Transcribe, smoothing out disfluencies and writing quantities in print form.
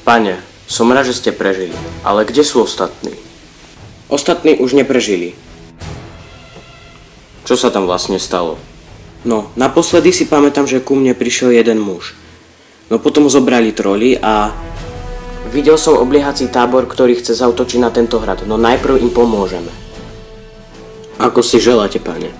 Pane, som rád, že ste prežili, ale kde sú ostatní? Ostatní už neprežili. Čo sa tam vlastne stalo? No, naposledy si pamätám, že ku mne prišiel jeden muž. No potom zobrali troli a... Videl som obliehací tábor, ktorý chce zaútočiť na tento hrad, no najprv im pomôžeme. Ako si želáte, pane.